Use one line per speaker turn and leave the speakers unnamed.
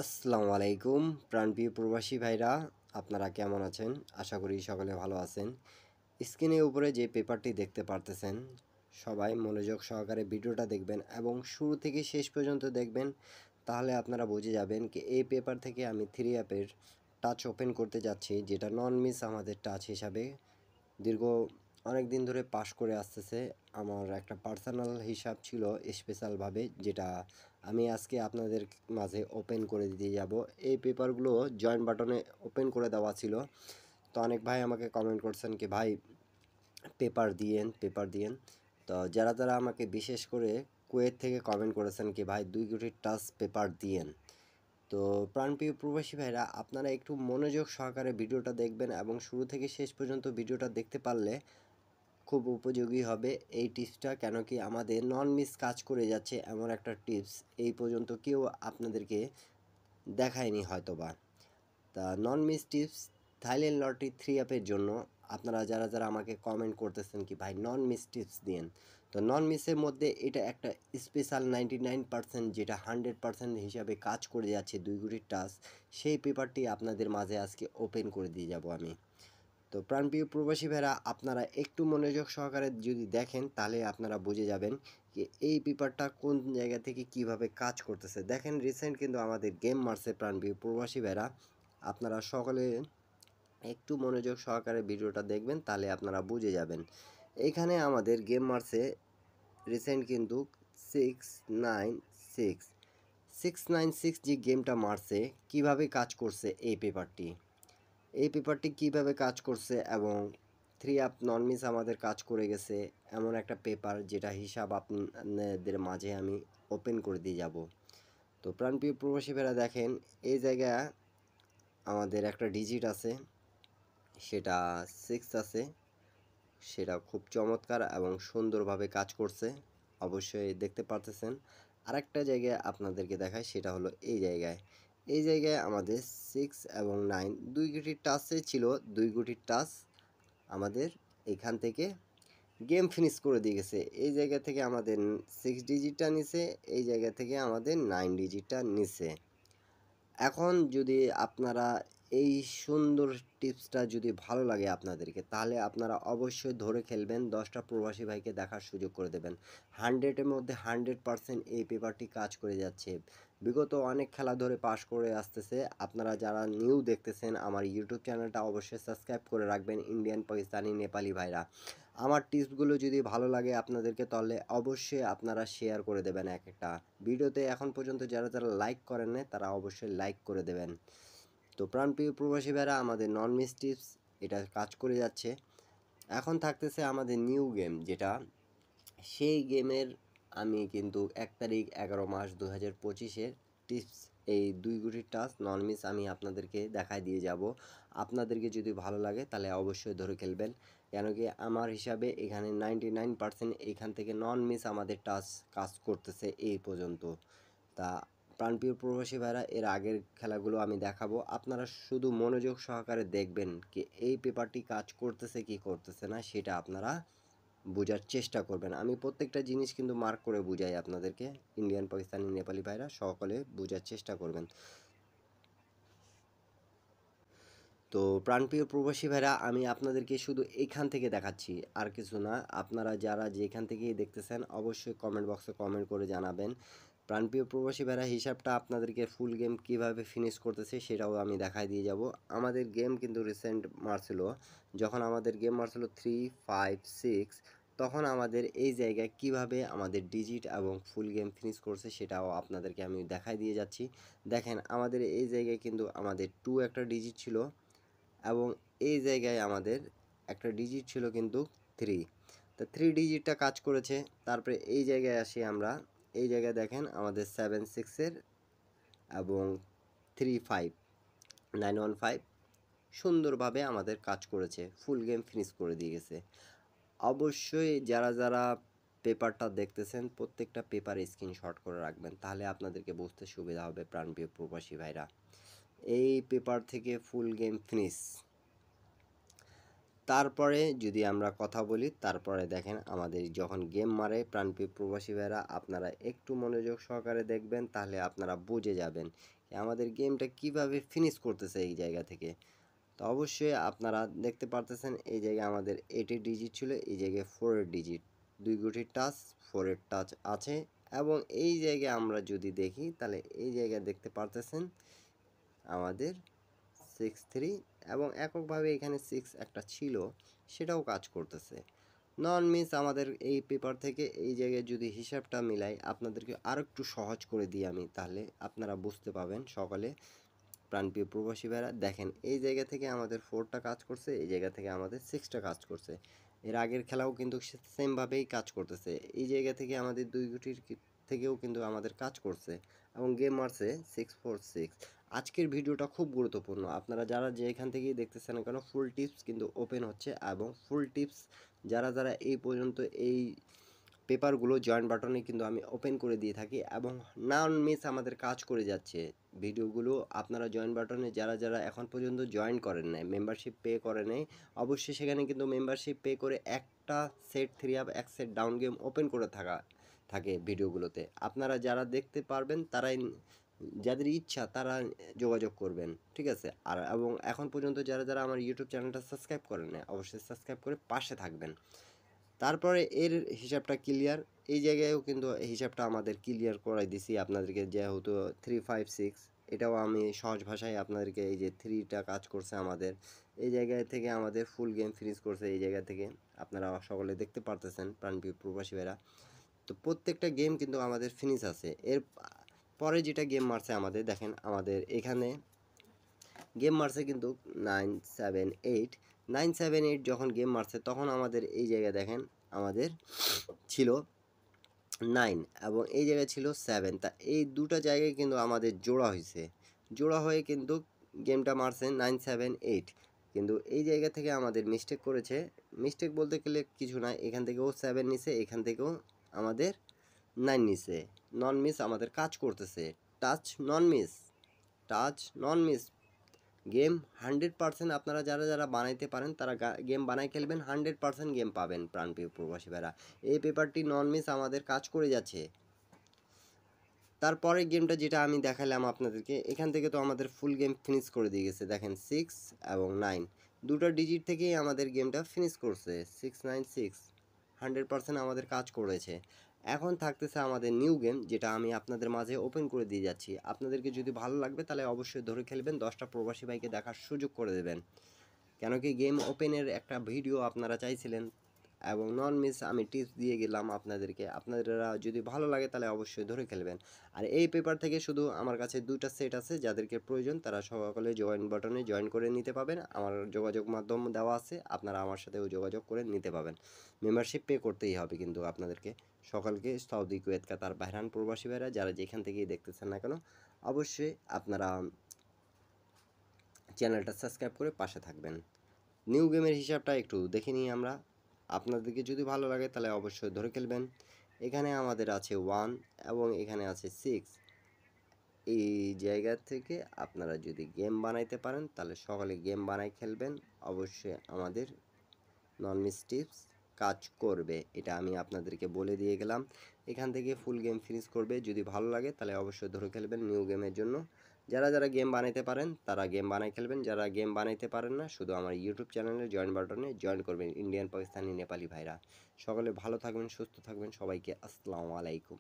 আসসালামু আলাইকুম প্রাণপ্রিয় প্রবাসী ভাইরা, আপনারা কেমন আছেন? আশা করি সকলে ভালো আছেন। স্ক্রিনের উপরে যে পেপারটি দেখতে পারতেছেন, সবাই মনোযোগ সহকারে ভিডিওটা দেখবেন এবং শুরু থেকে শেষ পর্যন্ত দেখবেন। তাহলে আপনারা বুঝে যাবেন কি এই পেপার থেকে আমি থ্রি অ্যাপের টাচ ওপেন করতে যাচ্ছি, যেটা নন মিস আমাদের টাচ হিসাবে দীর্ঘ অনেক দিন ধরে পাস করে আসতেছে। আমার একটা পার্সোনাল হিসাব ছিল স্পেশালভাবে, যেটা আমি আজকে আপনাদের মাঝে ওপেন করে দিতে যাব। এই পেপারগুলো জয়েন বাটনে ওপেন করে দেওয়া ছিল। তো অনেক ভাই আমাকে কমেন্ট করছেন কি ভাই পেপার দিয়েন। তো যারা যারা আমাকে বিশেষ করে কুয়েত থেকে কমেন্ট করেছেন কি ভাই 2 কোটি টাচ পেপার দিয়েন। তো প্রাণপ্রিয় প্রবাসী ভাইরা, আপনারা একটু মনোযোগ সহকারে ভিডিওটা দেখবেন এবং শুরু থেকে শেষ পর্যন্ত ভিডিওটা দেখতে পারলে খুব উপযোগী হবে এই টিপসটা। কেন কি আমাদের নন মিস কাজ করে যাচ্ছে এমন একটা টিপস এই পর্যন্ত কেউ আপনাদেরকে দেখায়নি হয়তোবা। তা non miss tips Thailand lottery three অ্যাপের জন্য আপনারা যারা যারা আমাকে কমেন্ট করতেছেন কি ভাই নন মিস টিপস দিন। তো নন মিসের মধ্যে এটা একটা স্পেশাল 99%, যেটা 100% হিসাবে কাজ করে যাচ্ছে 2 কোটি টাচ, সেই পেপারটি আপনাদের মাঝে আজকে ওপেন করে দিয়ে যাব আমি। তো প্রাণপ্রিয় প্রবাসী ভাইরা, আপনারা একটু মনোযোগ সহকারে যদি দেখেন তাহলে আপনারা বুঝে যাবেন যে এই পেপারটা কোন জায়গা থেকে কিভাবে কাজ করতেছে। দেখেন রিসেন্ট কিন্তু আমাদের গেম মারছে প্রাণপ্রিয় প্রবাসী ভাইরা। আপনারা সকলে একটু মনোযোগ সহকারে ভিডিওটা দেখবেন তাহলে আপনারা বুঝে যাবেন। এখানে আমাদের গেম মারছে রিসেন্ট কিন্তু 696 696 যে গেমটা মারছে, কিভাবে কাজ করছে এই পেপারটি কিভাবে কাজ করছে এবং থ্রি আপ নন মিস আমাদের কাজ করে গেছে এমন একটা পেপার, যেটা হিসাব আপনাদের মাঝে আমি ওপেন করে দিয়ে যাব। তো প্রাণপ্রিয় প্রবাসী ভাইরা দেখেন, এই জায়গায় আমাদের একটা ডিজিট আছে, সেটা 6 আছে। সেটা খুব চমৎকার এবং সুন্দরভাবে কাজ করছে, অবশ্যই দেখতে পারতেছেন। আরেকটা জায়গায় আপনাদেরকে দেখায়, সেটা হলো এই জায়গায় আমাদের 6 এবং 9 2 কোটি টাচে ছিল। 2 কোটি টাচ আমাদের এখান থেকে গেম ফিনিশ করে দিয়ে গেছে। এই জায়গা থেকে আমাদের 6 ডিজিটটা নিছে, এই জায়গা থেকে আমাদের 9 ডিজিটটা নিছে। এখন যদি আপনারা এই সুন্দর টিপসটা যদি ভালো লাগে আপনাদেরকে, তাহলে আপনারা অবশ্যই ধরে খেলবেন, 10টা প্রবাসী ভাইকে দেখার সুযোগ করে দেবেন। 100-এর মধ্যে 100% এই পেপারটি কাজ করে যাচ্ছে। বিগত অনেক খেলা ধরে পাস করে আসতেছে। আপনারা যারা নিউ দেখতেছেন আমার ইউটিউব চ্যানেলটা অবশ্যই সাবস্ক্রাইব করে রাখবেন, ইন্ডিয়ান, পাকিস্তানি, নেপালি ভাইরা। আমার টিপসগুলো যদি ভালো লাগে আপনাদেরকে, তাহলে অবশ্যই আপনারা শেয়ার করে দেবেন এক একটা ভিডিওতে। এখন পর্যন্ত যারা যারা লাইক করেন না তারা অবশ্যই লাইক করে দেবেন। তো প্রাণপ্রিয় প্রবাসী ভাইরা, আমাদের নন মিস টিপস এটা কাজ করে যাচ্ছে। এখন থাকতেছে আমাদের নিউ গেম, যেটা সেই গেমের আমি কিন্তু 1 তারিখ 11 মাস 2025-এর টিপস, এই 2 কোটি টাচ নন মিস আমি আপনাদেরকে দেখায় দিয়ে যাব। আপনাদেরকে যদি ভালো লাগে তাহলে অবশ্যই ধরে খেলবেন। কেন কি আমার হিসাবে এখানে 99% এইখান থেকে নন মিস আমাদের টাচ কাজ করতেছে এই পর্যন্ত। তা প্রাণপ্রিয় প্রবাসী ভাইরা, এর আগের খেলাগুলো আমি দেখাবো, আপনারা শুধু মনোযোগ সহকারে দেখবেন কি এই পেপারটি কাজ করতেছে কি করতেছে না, সেটা আপনারা বোঝার চেষ্টা করবেন। আমি প্রত্যেকটা জিনিস কিন্তু মার্ক করে বুঝাই আপনাদেরকে। ইন্ডিয়ান, পাকিস্তানি, নেপালি ভাইরা সকলে বোঝার চেষ্টা করবেন। তো প্রাণপ্রিয় প্রবাসী ভাইরা, আমি আপনাদেরকে শুধু এইখান থেকে দেখাচ্ছি, আর কিছু না। আপনারা যারা যেখান থেকেই দেখতেছেন অবশ্যই কমেন্ট বক্সে কমেন্ট করে জানাবেন। প্রাণপ্রিয় প্রবাসী ভাইরা, হিসাবটা আপনাদেরকে ফুল গেম কিভাবে ফিনিশ করতেছে সেটাও আমি দেখাই দিয়ে যাব। আমাদের গেম কিন্তু রিসেন্ট মারছিল, যখন আমাদের গেম মারছিল 3, 5, 6, তখন আমাদের এই জায়গায় কিভাবে আমাদের ডিজিট এবং ফুল গেম ফিনিশ করছে সেটাও আপনাদেরকে আমি দেখাই দিয়ে যাচ্ছি। দেখেন আমাদের এই জায়গায় কিন্তু আমাদের 2 একটা ডিজিট ছিল এবং এই জায়গায় আমাদের একটা ডিজিট ছিল কিন্তু 3। তো 3 ডিজিটটা কাজ করেছে। তারপরে এই জায়গায় আসি আমরা, এই জায়গায় দেখেন আমাদের 7, 6-এর এবং 3, 5, 9, 1, 5 সুন্দরভাবে আমাদের কাজ করেছে, ফুল গেম ফিনিশ করে দিয়ে গেছে। অবশ্যই যারা যারা পেপারটা দেখতেছেন প্রত্যেকটা পেপার স্ক্রিনশট করে রাখবেন, তাহলে আপনাদেরকে বুঝতে সুবিধা হবে প্রাণপ্রিয় প্রবাসী ভাইরা। এই পেপার থেকে ফুল গেম ফিনিশ। তারপরে যদি আমরা কথা বলি, তারপরে দেখেন আমাদের যখন গেম মারে প্রাণপ্রিয় প্রবাসী ভাইরা, আপনারা একটু মনোযোগ সহকারে দেখবেন, তাহলে আপনারা বুঝে যাবেন আমাদের গেমটা কিভাবে ফিনিশ করতেছে এই জায়গা থেকে। তো অবশ্যই আপনারা দেখতে পারতেছেন এই জায়গায় আমাদের 8 ডিজিট ছিল, এই জায়গায় 4 ডিজিট, 2 গুটির টাচ, 4 টাচ আছে। এবং এই জায়গায় আমরা যদি দেখি তাহলে এই জায়গায় দেখতে পারতেছেন আমাদের 6-3, এবং এককভাবে এখানে 6 একটা ছিল, সেটাও কাজ করতেছে। নন মিস আমাদের এই পেপার থেকে এই জায়গায় যদি হিসাবটা মিলাই, আপনাদেরকে আরও একটু সহজ করে দিই আমি, তাহলে আপনারা বুঝতে পাবেন সকলে। প্রাণপ্রিয় প্রবাসী ভাইরা দেখেন, এই জায়গা থেকে আমাদের 4টা কাজ করছে, এই জায়গা থেকে আমাদের 6টা কাজ করছে। এর আগের খেলাও কিন্তু সেমভাবেই কাজ করতেছে। এই জায়গা থেকে আমাদের 2 গুটির থেকেও কিন্তু আমাদের কাজ করছে, এবং গেম মারছে 6-4-6। আজকের ভিডিওটা খুব গুরুত্বপূর্ণ, আপনারা যারা যেখান থেকেই দেখতেছেন না কেন, ফুল টিপস কিন্তু ওপেন হচ্ছে, এবং ফুল টিপস যারা যারা এই পর্যন্ত এই পেপারগুলো জয়েন বাটনে কিন্তু আমি ওপেন করে দিয়ে থাকি, এবং নন মিস আমাদের কাজ করে যাচ্ছে ভিডিওগুলো। আপনারা জয়েন বাটনে যারা যারা এখন পর্যন্ত জয়েন করেন নাই, মেম্বারশিপ পে করে নেই, অবশ্যই সেখানে কিন্তু মেম্বারশিপ পে করে একটা সেট 3 আপ এক সেট ডাউন গেম ওপেন করে থাকে ভিডিওগুলোতে। আপনারা যারা দেখতে পারবেন তারাই, যাদের ইচ্ছা তারা যোগাযোগ করবেন, ঠিক আছে। আর এবং এখন পর্যন্ত যারা যারা আমার ইউটিউব চ্যানেলটা সাবস্ক্রাইব করেন না, অবশ্যই সাবস্ক্রাইব করে পাশে থাকবেন। তারপরে এর হিসাবটা ক্লিয়ার, এই জায়গায়ও কিন্তু হিসাবটা আমাদের ক্লিয়ার করাই দিছি আপনাদেরকে, যেহেতু 3-5-6, এটাও আমি সহজ ভাষায় আপনাদেরকে, এই যে 3টা কাজ করছে আমাদের এই জায়গায় থেকে, আমাদের ফুল গেম ফিনিশ করছে এই জায়গা থেকে, আপনারা সকলে দেখতে পারতেছেন প্রাণপ্রিয় প্রবাসী ভাইরা। তো প্রত্যেকটা গেম কিন্তু আমাদের ফিনিশ আছে। এর পরে যেটা গেম মারছে আমাদের, দেখেন আমাদের এখানে গেম মারছে কিন্তু 9-7-8 যখন গেম মারছে, তখন আমাদের এই জায়গায় দেখেন আমাদের ছিল 9, এবং এই জায়গায় ছিল 7। তা এই দুটো জায়গায় কিন্তু আমাদের জোড়া হয়েছে, জোড়া হয়ে কিন্তু গেমটা মারছে 9-7-8। কিন্তু এই জায়গা থেকে আমাদের মিস্টেক করেছে, মিস্টেক বলতে গেলে কিছু না, এখান থেকেও 7 নিছে, এখান থেকেও আমাদের 9 নিছে। নন মিস আমাদের কাজ করতেছে, টাচ নন মিস, টাচ নন মিস। গেম 100%, আপনারা যারা যারা বানাইতে পারেন তারা গেম বানাই খেলবেন, 100% গেম পাবেন প্রাণপ্রিয় প্রবাসী ভাইরা। এই পেপারটি নন মিস আমাদের কাজ করে যাচ্ছে। তারপরে গেমটা যেটা আমি দেখালাম আপনাদেরকে, এখান থেকে তো আমাদের ফুল গেম ফিনিশ করে দিয়ে গেছে, দেখেন 6 এবং 9 দুটো ডিজিট থেকেই আমাদের গেমটা ফিনিশ করছে, 6-9-6, 100% আমাদের কাজ করেছে। এখন থাকতেছে আমাদের নিউ গেম, যেটা আমি আপনাদের মাঝে ওপেন করে দিয়ে যাচ্ছি। আপনাদেরকে যদি ভালো লাগবে তাহলে অবশ্যই ধরে খেলবেন, 10টা প্রবাসী ভাইকে দেখার সুযোগ করে দেবেন, কেন কি গেম ওপেনের একটা ভিডিও আপনারা চাইছিলেন, এবং নন মিস আমি টিপস দিয়ে গেলাম আপনাদেরকে। আপনারা যদি ভালো লাগে তাহলে অবশ্যই ধরে খেলবেন। আর এই পেপার থেকে শুধু আমার কাছে 2টা সেট আছে, যাদেরকে প্রয়োজন তারা সকলে জয়েন বাটনে জয়েন করে নিতে পাবেন, আমার যোগাযোগ মাধ্যম দেওয়া আছে, আপনারা আমার সাথেও যোগাযোগ করে নিতে পাবেন। মেম্বারশিপ পে করতেই হবে কিন্তু আপনাদেরকে সকলকে, সৌদি, কুয়েত, কাতার, বাহরাইন প্রবাসী ভাইরা যারা যেখান থেকেই দেখতেছেন না কেন, অবশ্যই আপনারা চ্যানেলটা সাবস্ক্রাইব করে পাশে থাকবেন। নিউ গেমের হিসাবটা একটু দেখে নিই আমরা, আপনাদেরকে যদি ভালো লাগে তাহলে অবশ্যই ধরে খেলবেন। এখানে আমাদের আছে 1 এবং এখানে আছে 6। এই জায়গা থেকে আপনারা যদি গেম বানাইতে পারেন তাহলে সকলে গেম বানাই খেলবেন, অবশ্যই আমাদের নন মিস টিপস কাজ করবে, এটা আমি আপনাদেরকে বলে দিয়ে গেলাম। এখান থেকে ফুল গেম ফিনিশ করবে, যদি ভালো লাগে তাহলে অবশ্যই ধরে খেলবেন নিউ গেমের জন্য। যারা যারা গেম বানাইতে পারেন তারা গেম বানাই খেলবেন, যারা গেম বানাইতে পারেন না শুধু আমার ইউটিউব চ্যানেলে জয়েন বাটনে জয়েন করবেন, ইন্ডিয়ান, পাকিস্তানি, নেপালি ভাইরা। সকলে ভালো থাকবেন, সুস্থ থাকবেন, সবাইকে আসসালামু আলাইকুম।